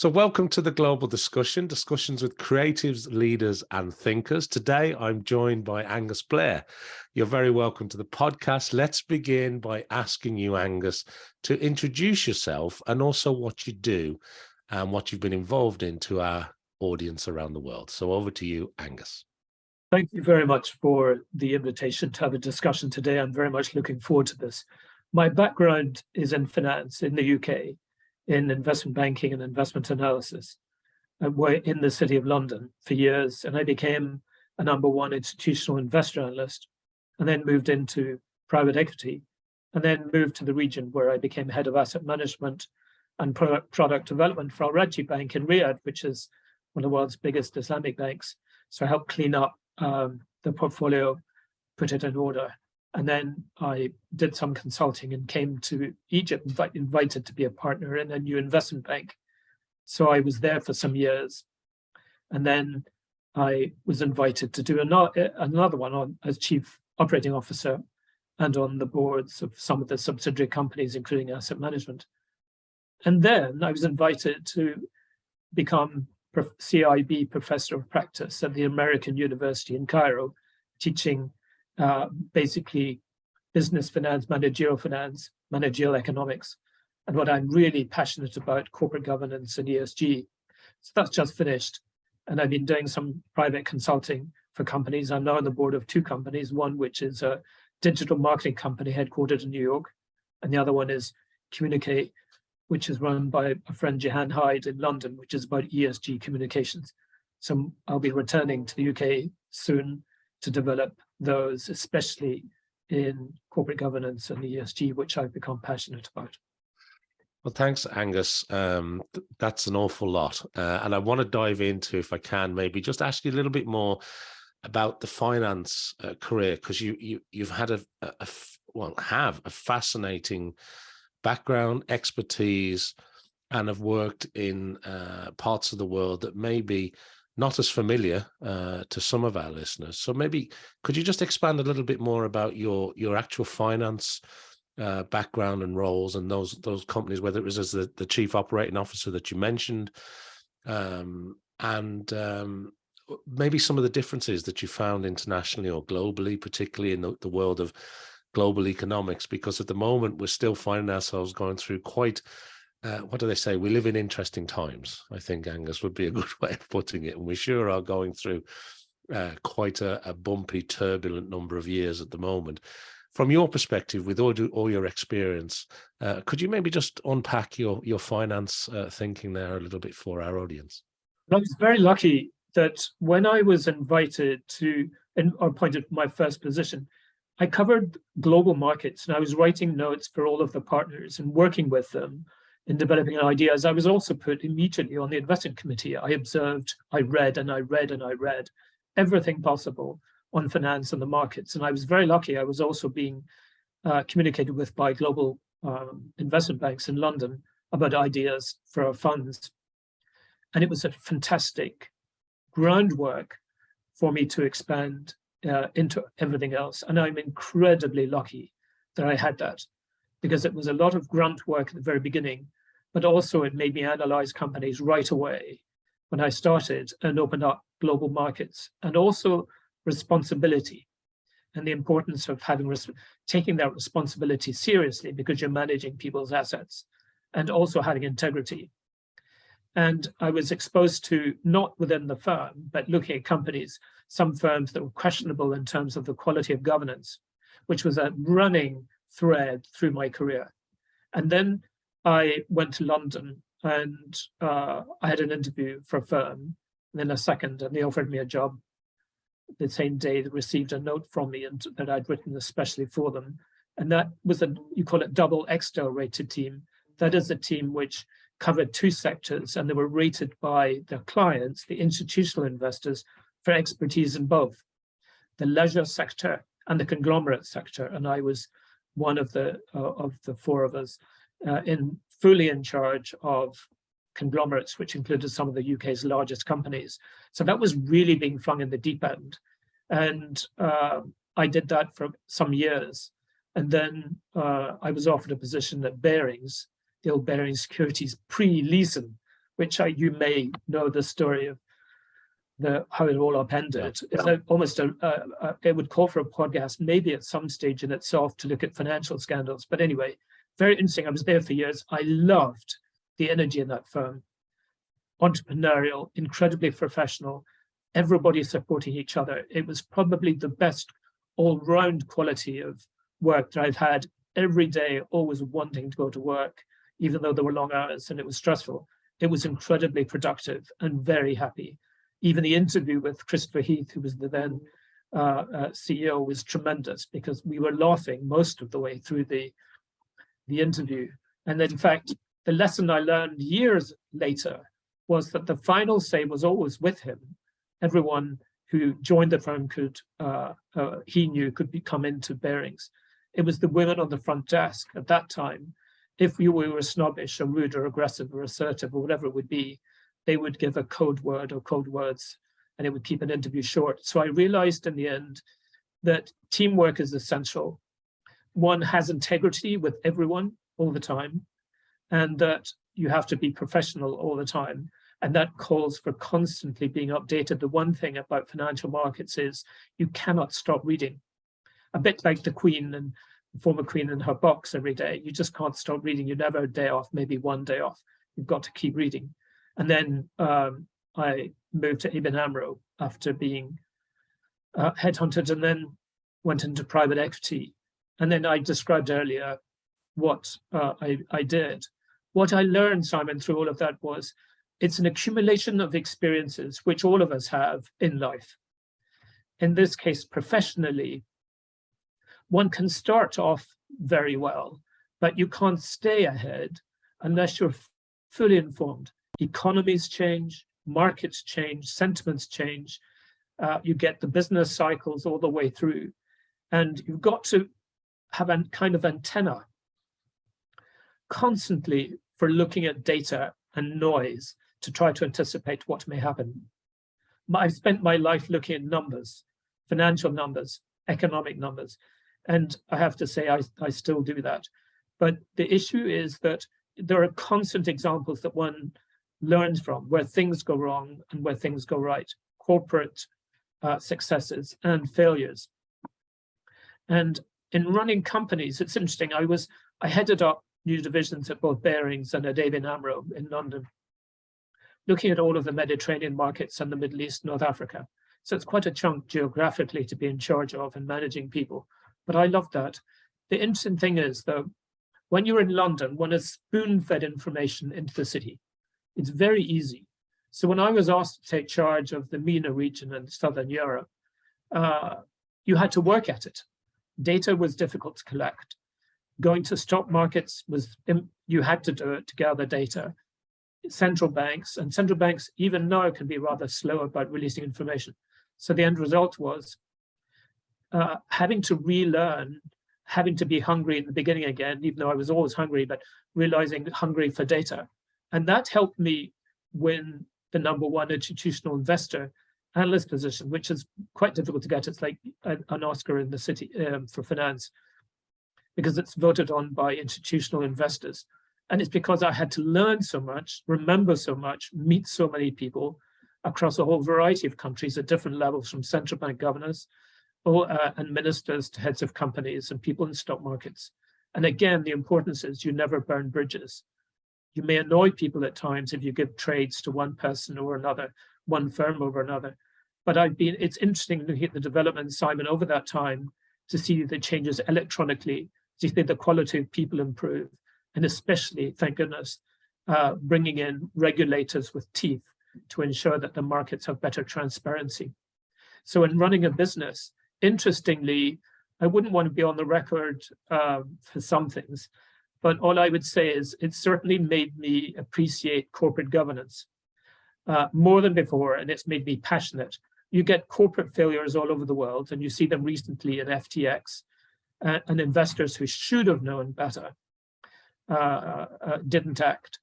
So welcome to the Global Discussion, discussions with creatives, leaders and thinkers. Today, I'm joined by Angus Blair. You're very welcome to the podcast. Let's begin by asking you, Angus, to introduce yourself and also what you do and what you've been involved in to our audience around the world. So over to you, Angus. Thank you very much for the invitation to have a discussion today. I'm very much looking forward to this. My background is in finance in the UK, in investment banking and investment analysis. I worked in the City of London for years, and I became a #1 institutional investor analyst, and then moved into private equity, and then moved to the region where I became head of asset management and product development for Al Rajhi Bank in Riyadh, which is one of the world's biggest Islamic banks. So I helped clean up the portfolio, put it in order. And then I did some consulting and came to Egypt, invited to be a partner in a new investment bank. So I was there for some years. And then I was invited to do another one as chief operating officer and on the boards of some of the subsidiary companies, including asset management. And then I was invited to become CIB Professor of Practice at the American University in Cairo, teaching basically business finance, managerial economics, and what I'm really passionate about, corporate governance and ESG. So that's just finished. And I've been doing some private consulting for companies. I'm now on the board of two companies, one which is a digital marketing company headquartered in New York, and the other one is Communicate, which is run by a friend, Jehan Hyde, in London, which is about ESG communications. So I'll be returning to the UK soon to develop those, especially in corporate governance and ESG, which I've become passionate about. Well, thanks, Angus. That's an awful lot. And I want to dive into, if I can, maybe just ask you a little bit more about the finance career, because you've had have a fascinating background, expertise, and have worked in parts of the world that may be not as familiar to some of our listeners. So maybe could you just expand a little bit more about your actual finance background and roles and those companies, whether it was as the chief operating officer that you mentioned, and maybe some of the differences that you found internationally or globally, particularly in the world of global economics, because at the moment we're still finding ourselves going through quite, what do they say? We live in interesting times, I think, Angus, would be a good way of putting it. And we sure are going through quite a bumpy, turbulent number of years at the moment. From your perspective, with all your experience, could you maybe just unpack your finance thinking there a little bit for our audience? I was very lucky that when I was invited to, or appointed my first position, I covered global markets and I was writing notes for all of the partners and working with them in developing ideas. I was also put immediately on the investment committee. I observed, I read everything possible on finance and the markets. And I was very lucky. I was also being communicated with by global investment banks in London about ideas for our funds. And it was a fantastic groundwork for me to expand into everything else. And I'm incredibly lucky that I had that, because it was a lot of grunt work at the very beginning, but also it made me analyze companies right away when I started and opened up global markets, and also responsibility and the importance of taking that responsibility seriously, because you're managing people's assets, and also having integrity. And I was exposed to, not within the firm, but looking at companies, some firms that were questionable in terms of the quality of governance, which was a running thread through my career. And then I went to London and I had an interview for a firm, and then a second, and they offered me a job. The same day they received a note from me and that I'd written especially for them. And that was you call it double Extel-rated team. That is a team which covered two sectors, and they were rated by their clients, the institutional investors, for expertise in both the leisure sector and the conglomerate sector. And I was one of the four of us fully in charge of conglomerates, which included some of the UK's largest companies. So that was really being flung in the deep end. And I did that for some years. And then I was offered a position at Barings, the old Barings Securities pre-Leeson, which you may know the story of how it all upended. Yeah. It's almost it would call for a podcast, maybe at some stage in itself, to look at financial scandals. But anyway, very interesting. I was there for years. I loved the energy in that firm. Entrepreneurial, incredibly professional, everybody supporting each other. It was probably the best all-round quality of work that I've had every day, always wanting to go to work, even though there were long hours and it was stressful. It was incredibly productive and very happy. Even the interview with Christopher Heath, who was the then CEO, was tremendous because we were laughing most of the way through the interview. And in fact, the lesson I learned years later was that the final say was always with him. Everyone who joined the firm he knew could come into Barings. It was the women on the front desk at that time. If we were snobbish or rude or aggressive or assertive or whatever it would be, they would give a code word or code words, and it would keep an interview short. So I realized in the end that teamwork is essential. One has integrity with everyone all the time, and that you have to be professional all the time. And that calls for constantly being updated. The one thing about financial markets is you cannot stop reading. A bit like the Queen and the former Queen in her box every day. You just can't stop reading. You never have a day off, maybe one day off. You've got to keep reading. And then I moved to ABN AMRO after being headhunted, and then went into private equity. And then I described earlier what I did. What I learned, Simon, through all of that was it's an accumulation of experiences, which all of us have in life. In this case, professionally, one can start off very well, but you can't stay ahead unless you're fully informed. Economies change, markets change, sentiments change. You get the business cycles all the way through. And you've got to have a kind of antenna constantly for looking at data and noise to try to anticipate what may happen. I've spent my life looking at numbers, financial numbers, economic numbers. And I have to say, I still do that. But the issue is that there are constant examples that one learns from where things go wrong and where things go right, corporate successes and failures. And in running companies, it's interesting. I headed up new divisions at both Barings and at ABN AMRO in London, looking at all of the Mediterranean markets and the Middle East, North Africa. So it's quite a chunk geographically to be in charge of and managing people. But I love that. The interesting thing is, though, when you're in London, one is spoon-fed information into the city. It's very easy. So when I was asked to take charge of the MENA region in Southern Europe, you had to work at it. Data was difficult to collect. Going to stock markets you had to do it to gather data. Central banks even now can be rather slow about releasing information. So the end result was having to relearn, having to be hungry in the beginning again, even though I was always hungry, but realizing hungry for data. And that helped me win the #1 institutional investor analyst position, which is quite difficult to get. It's like an Oscar in the city for finance, because it's voted on by institutional investors. And it's because I had to learn so much, remember so much, meet so many people across a whole variety of countries at different levels, from central bank governors and ministers to heads of companies and people in stock markets. And again, the importance is you never burn bridges. You may annoy people at times if you give trades to one person or another, one firm over another. But it's interesting looking at the development, Simon, over that time to see the changes electronically, to see the quality of people improve, and especially, thank goodness, bringing in regulators with teeth to ensure that the markets have better transparency. So in running a business, interestingly, I wouldn't want to be on the record for some things, but all I would say is it certainly made me appreciate corporate governance more than before, and it's made me passionate. You get corporate failures all over the world, and you see them recently in FTX, and investors who should have known better didn't act.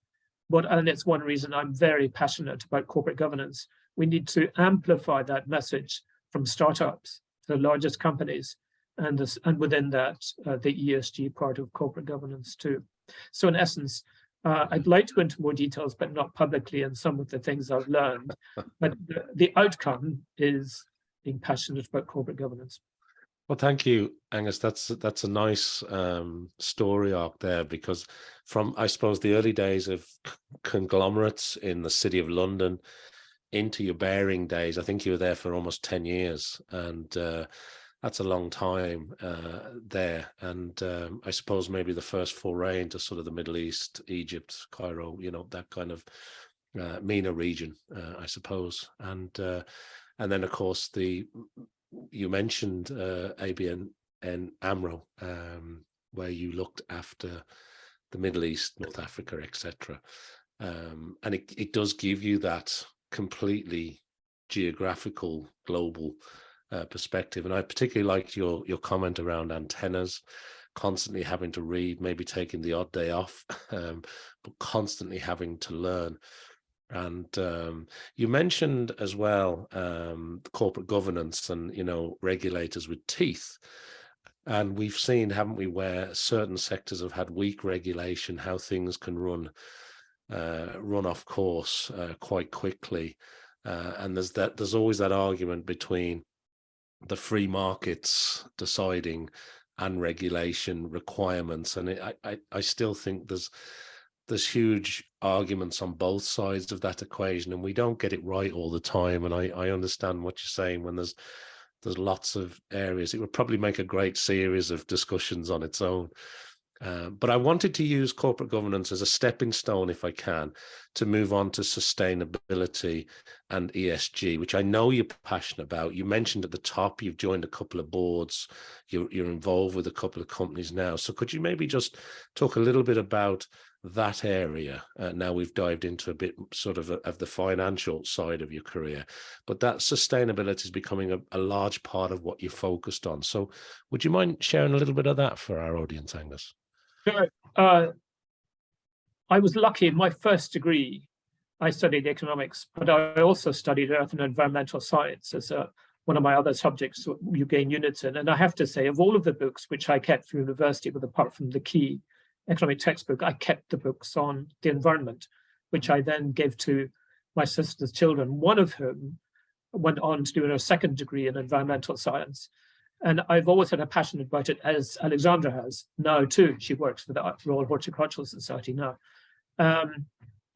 And it's one reason I'm very passionate about corporate governance. We need to amplify that message from startups to the largest companies, and within that, the ESG part of corporate governance too. So in essence, I'd like to go into more details, but not publicly, and some of the things I've learned. But the outcome is being passionate about corporate governance. Well, thank you, Angus. That's a nice story arc there, because from, I suppose, the early days of conglomerates in the City of London into your Bearing days, I think you were there for almost 10 years, and that's a long time there. And I suppose maybe the first foray into sort of the Middle East, Egypt, Cairo, that kind of MENA region, I suppose. And then, of course, you mentioned ABN and AMRO, where you looked after the Middle East, North Africa, etc. And it does give you that completely geographical, global perspective. And I particularly liked your comment around antennas, constantly having to read, maybe taking the odd day off, but constantly having to learn. And you mentioned as well corporate governance and regulators with teeth, and we've seen, haven't we, where certain sectors have had weak regulation, how things can run off course quite quickly, and there's always that argument between the free markets deciding and regulation requirements, and I still think there's huge arguments on both sides of that equation, and we don't get it right all the time. And I understand what you're saying when there's lots of areas. It would probably make a great series of discussions on its own. But I wanted to use corporate governance as a stepping stone, if I can, to move on to sustainability and ESG, which I know you're passionate about. You mentioned at the top you've joined a couple of boards, you're involved with a couple of companies now. So could you maybe just talk a little bit about that area? Now we've dived into a bit sort of the financial side of your career, but that sustainability is becoming a large part of what you're focused on. So would you mind sharing a little bit of that for our audience, Angus? Sure. I was lucky in my first degree. I studied economics, but I also studied earth and environmental science as one of my other subjects you gain units in. And I have to say, of all of the books which I kept from university, with apart from the key economic textbook, I kept the books on the environment, which I then gave to my sister's children, one of whom went on to do a second degree in environmental science. And I've always had a passion about it, as Alexandra has now too. She works for the Royal Horticultural Society now.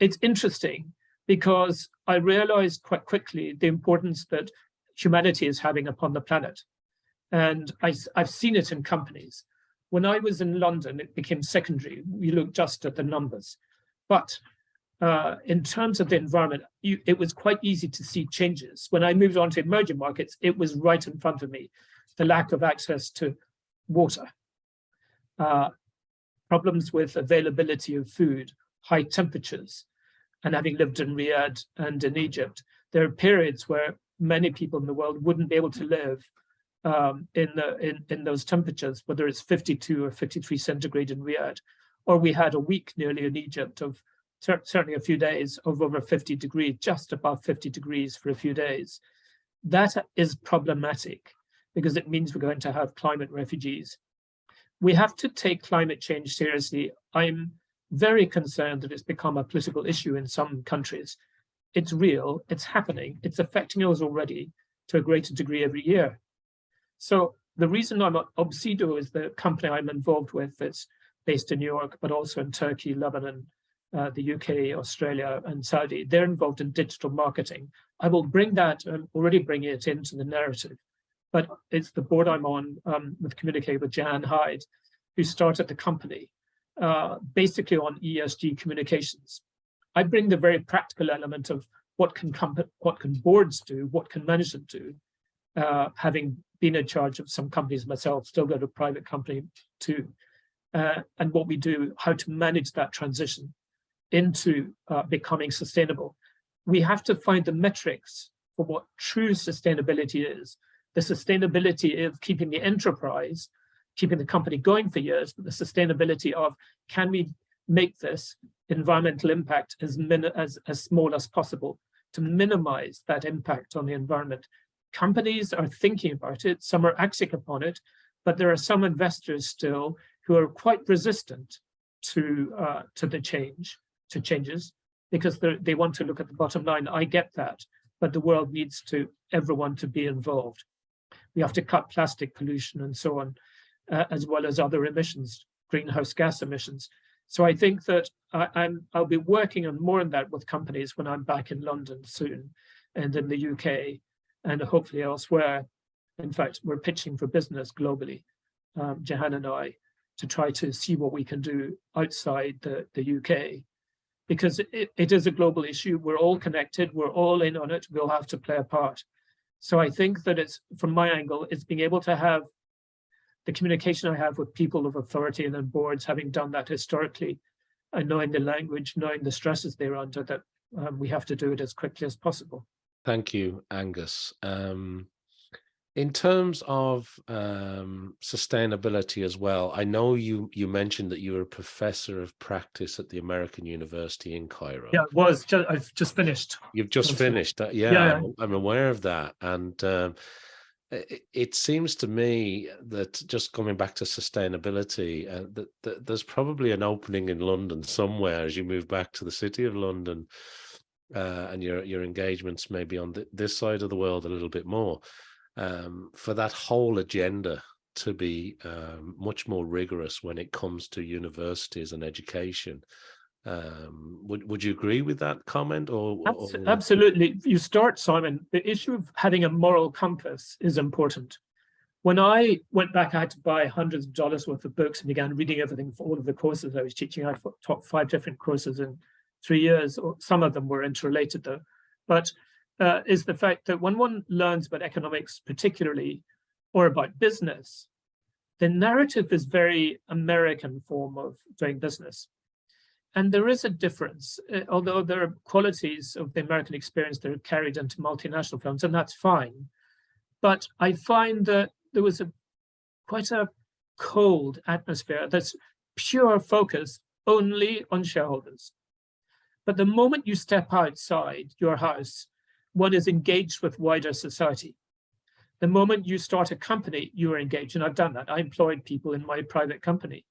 It's interesting because I realized quite quickly the importance that humanity is having upon the planet. And I've seen it in companies. When I was in London, it became secondary. We looked just at the numbers. But in terms of the environment, it was quite easy to see changes. When I moved on to emerging markets, it was right in front of me. The lack of access to water, problems with availability of food, high temperatures. And having lived in Riyadh and in Egypt, there are periods where many people in the world wouldn't be able to live in those temperatures, whether it's 52 or 53 centigrade in Riyadh, or we had a week nearly in Egypt of certainly a few days of over 50 degrees, just above 50 degrees for a few days. That is problematic because it means we're going to have climate refugees. We have to take climate change seriously. I'm very concerned that it's become a political issue in some countries. It's real, it's happening, it's affecting us already to a greater degree every year. So the reason I'm at Obsido is the company I'm involved with that's based in New York, but also in Turkey, Lebanon, the UK, Australia, and Saudi. They're involved in digital marketing. I will bring that, already bring it into the narrative, but it's the board I'm on with Communicate with Jan Hyde, who started the company basically on ESG communications. I bring the very practical element of what can boards do, what can management do, having been in charge of some companies myself, still got a private company too, and what we do, how to manage that transition into becoming sustainable. We have to find the metrics for what true sustainability is. The sustainability of keeping the enterprise, keeping the company going for years, but the sustainability of, can we make this environmental impact as small as possible to minimize that impact on the environment. Companies are thinking about it, some are acting upon it, but there are some investors still who are quite resistant to the changes, because they want to look at the bottom line. I get that, but the world needs everyone to be involved. We have to cut plastic pollution and so on, as well as other emissions, greenhouse gas emissions. So I think that I'll be working on more on that with companies when I'm back in London soon, and in the UK, and hopefully elsewhere. In fact, we're pitching for business globally, Jahan and I, to try to see what we can do outside the UK, because it is a global issue. We're all connected. We're all in on it. We'll have to play a part. So I think that it's, from my angle, it's being able to have the communication I have with people of authority and then boards, having done that historically, and knowing the language, knowing the stresses they're under, that we have to do it as quickly as possible. Thank you, Angus. In terms of sustainability as well, I know you mentioned that you were a professor of practice at the American University in Cairo. Yeah, I've just finished. You've just finished. Yeah. I'm aware of that. And it seems to me that, just coming back to sustainability, that there's probably an opening in London somewhere as you move back to the City of London, and your engagements maybe on this side of the world a little bit more, for that whole agenda to be much more rigorous when it comes to universities and education. Would you agree with that comment? Absolutely. You start, Simon, the issue of having a moral compass is important. When I went back, I had to buy hundreds of dollars worth of books and began reading everything for all of the courses I was teaching. I taught 5 different courses in 3 years. Some of them were interrelated though. But is the fact that when one learns about economics particularly, or about business, the narrative is very American form of doing business. And there is a difference, although there are qualities of the American experience that are carried into multinational firms, and that's fine. But I find that there was quite a cold atmosphere that's pure focus only on shareholders. But the moment you step outside your house, one is engaged with wider society. The moment you start a company, you are engaged, and I've done that. I employed people in my private company,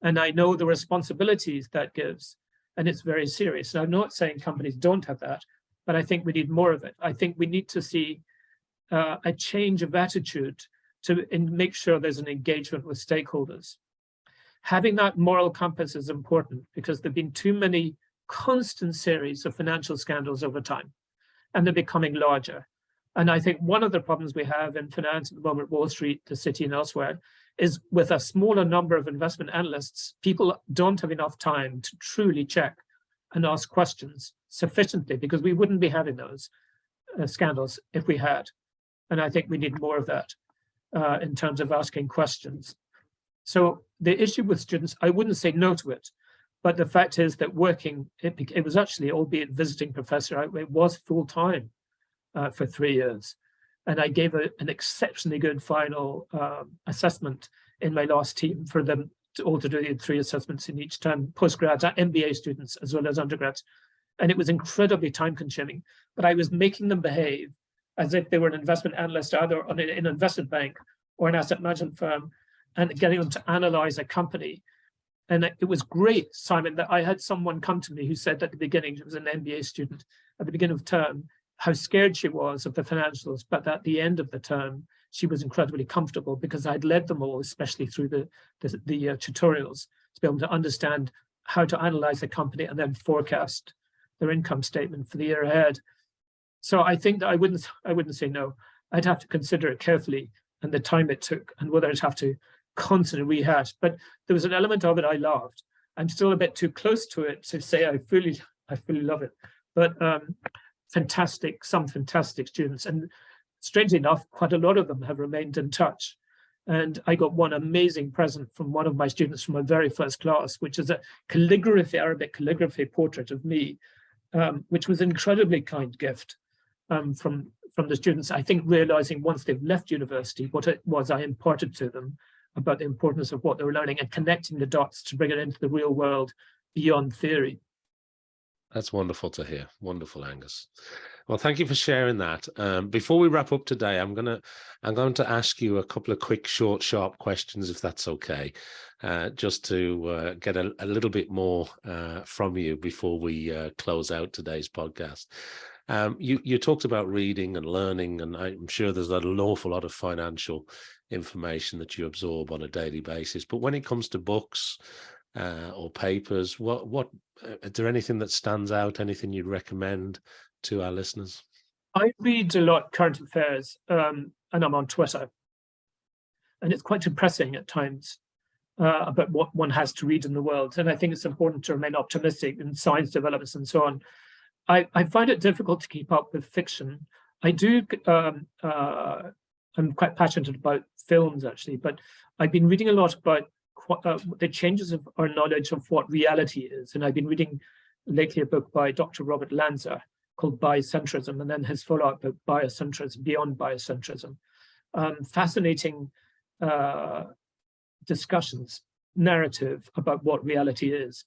and I know the responsibilities that gives, and it's very serious. And I'm not saying companies don't have that, but I think we need more of it. I think we need to see a change of attitude to make sure there's an engagement with stakeholders. Having that moral compass is important, because there've been too many constant series of financial scandals over time, and they're becoming larger. And I think one of the problems we have in finance at the moment, Wall Street, the City, and elsewhere, is with a smaller number of investment analysts, people don't have enough time to truly check and ask questions sufficiently, because we wouldn't be having those scandals if we had. And I think we need more of that in terms of asking questions. So the issue with students, I wouldn't say no to it, but the fact is that it was actually, albeit visiting professor, it was full-time for 3 years. And I gave an exceptionally good final assessment in my last team for them to do 3 assessments in each term, postgrads, MBA students, as well as undergrads. And it was incredibly time-consuming, but I was making them behave as if they were an investment analyst, either in an investment bank or an asset management firm, and getting them to analyze a company. And it was great, Simon, that I had someone come to me who said at the beginning, she was an MBA student, at the beginning of term, how scared she was of the financials, but at the end of the term, she was incredibly comfortable, because I'd led them all, especially through the tutorials, to be able to understand how to analyze a company and then forecast their income statement for the year ahead. So I think that I wouldn't say no. I'd have to consider it carefully, and the time it took, and whether I'd have to constantly rehash. But there was an element of it I loved. I'm still a bit too close to it to say I fully love it. But some fantastic students, and strangely enough, quite a lot of them have remained in touch. And I got one amazing present from one of my students from my very first class, which is a Arabic calligraphy portrait of me, which was an incredibly kind gift from the students. I think realizing once they've left university what it was I imparted to them about the importance of what they were learning, and connecting the dots to bring it into the real world beyond theory. That's wonderful to hear. Wonderful, Angus. Well, thank you for sharing that. Before we wrap up today, I'm going to ask you a couple of quick, short, sharp questions, if that's okay, just to get a little bit more from you before we close out today's podcast. You talked about reading and learning, and I'm sure there's an awful lot of financial information that you absorb on a daily basis. But when it comes to books or papers, what is there anything that stands out? Anything you'd recommend to our listeners? I read a lot current affairs, and I'm on Twitter, and it's quite depressing at times about what one has to read in the world. And I think it's important to remain optimistic in science developments and so on. I find it difficult to keep up with fiction. I do. I'm quite passionate about films, actually, but I've been reading a lot about the changes of our knowledge of what reality is. And I've been reading lately a book by Dr. Robert Lanza called Biocentrism, and then his follow-up book, Biocentrism, Beyond Biocentrism. Fascinating discussions, narrative about what reality is.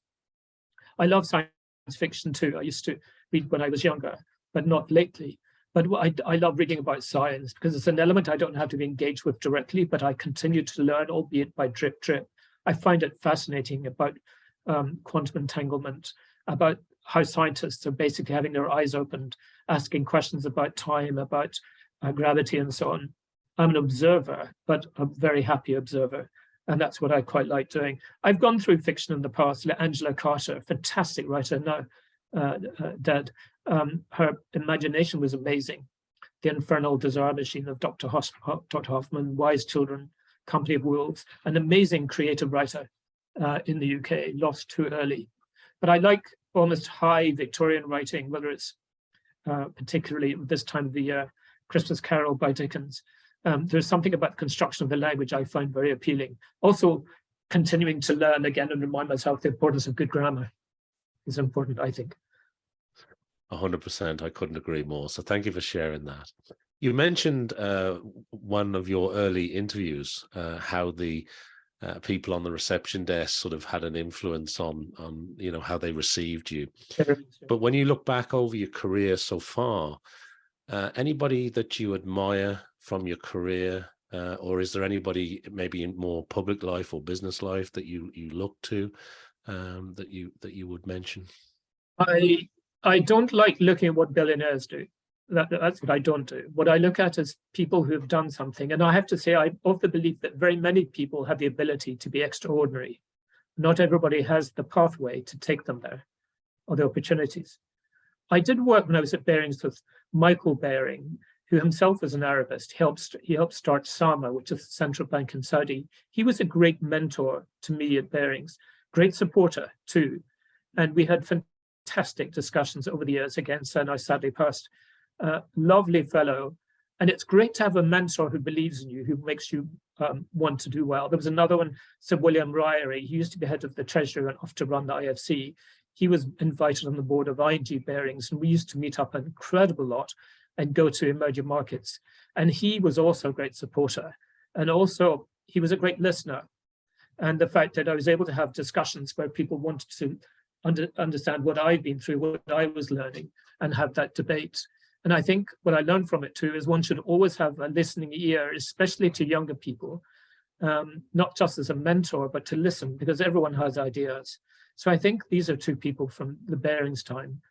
I love science fiction too. I used to read when I was younger, but not lately. But I love reading about science because it's an element I don't have to be engaged with directly, but I continue to learn, albeit by drip. I find it fascinating about quantum entanglement, about how scientists are basically having their eyes opened, asking questions about time, about gravity, and so on. I'm an observer, but a very happy observer. And that's what I quite like doing. I've gone through fiction in the past. Angela Carter, fantastic writer, now dead. Her imagination was amazing. The Infernal Desire Machine of Dr. Hoffman, Wise Children, Company of Wolves, an amazing creative writer in the UK, lost too early. But I like almost high Victorian writing, whether it's particularly this time of the year, Christmas Carol by Dickens. There's something about the construction of the language I find very appealing. Also, continuing to learn again and remind myself the importance of good grammar is important, I think. 100%. I couldn't agree more. So thank you for sharing that. You mentioned one of your early interviews, how the people on the reception desk sort of had an influence on how they received you. But when you look back over your career so far, anybody that you admire from your career, or is there anybody maybe in more public life or business life that you look to, that you would mention? I don't like looking at what billionaires do. That's what I don't do. What I look at is people who have done something. And I have to say, I'm of the belief that very many people have the ability to be extraordinary. Not everybody has the pathway to take them there or the opportunities. I did work when I was at Barings with Michael Baring, who himself was an Arabist. He helped start SAMA, which is the central bank in Saudi. He was a great mentor to me at Barings, great supporter too. And we had fantastic discussions over the years. Again, so now sadly passed. Lovely fellow. And it's great to have a mentor who believes in you, who makes you want to do well. There was another one, Sir William Ryrie. He used to be head of the Treasury and off to run the IFC. He was invited on the board of ING Barings, and we used to meet up an incredible lot and go to emerging markets. And he was also a great supporter. And also, he was a great listener. And the fact that I was able to have discussions where people wanted to understand what I've been through, what I was learning, and have that debate. And I think what I learned from it too is one should always have a listening ear, especially to younger people, not just as a mentor, but to listen, because everyone has ideas. So I think these are two people from the Barings time.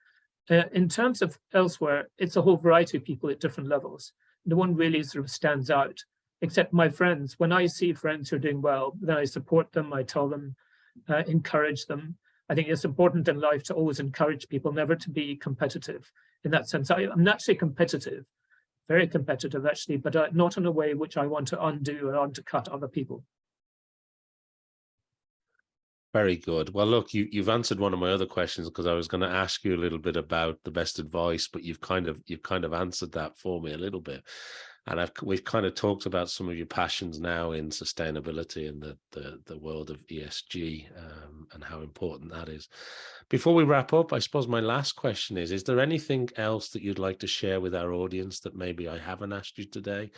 In terms of elsewhere, it's a whole variety of people at different levels. No one really sort of stands out, except my friends. When I see friends who are doing well, then I support them, I tell them, encourage them. I think it's important in life to always encourage people, never to be competitive. In that sense, I'm naturally competitive, very competitive actually, but not in a way which I want to undo or undercut other people. Very good. Well, look, you've answered one of my other questions, because I was going to ask you a little bit about the best advice, but you've kind of answered that for me a little bit. And we've kind of talked about some of your passions now in sustainability and the world of ESG, and how important that is. Before we wrap up, I suppose my last question is there anything else that you'd like to share with our audience that maybe I haven't asked you today?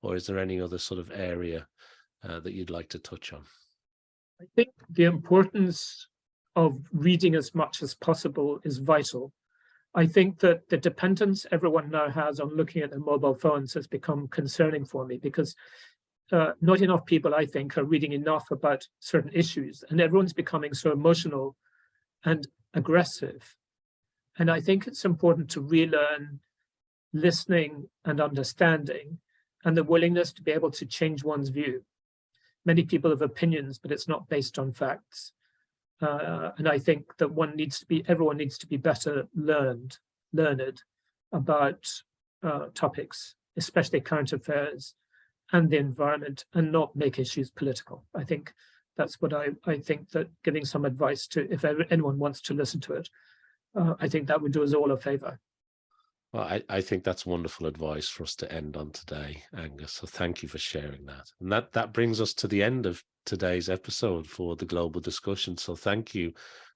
Or is there any other sort of area that you'd like to touch on? I think the importance of reading as much as possible is vital. I think that the dependence everyone now has on looking at their mobile phones has become concerning for me, because not enough people, I think, are reading enough about certain issues, and everyone's becoming so emotional and aggressive. And I think it's important to relearn listening and understanding, and the willingness to be able to change one's view. Many people have opinions, but it's not based on facts. And I think that everyone needs to be better learned about topics, especially current affairs and the environment, and not make issues political. I think that's what I think that giving some advice to, if anyone wants to listen to it, I think that would do us all a favor. Well, I think that's wonderful advice for us to end on today, Angus. So thank you for sharing that. And that brings us to the end of today's episode for the global discussion. So thank you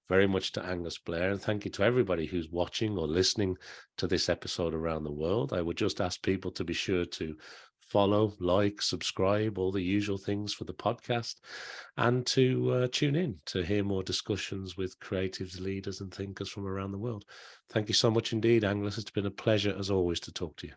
very much to Angus Blair, and thank you to everybody who's watching or listening to this episode around the world. I would just ask people to be sure to follow, like, subscribe, all the usual things for the podcast, and to tune in to hear more discussions with creatives, leaders, and thinkers from around the world. Thank you so much indeed, Angus. It's been a pleasure, as always, to talk to you.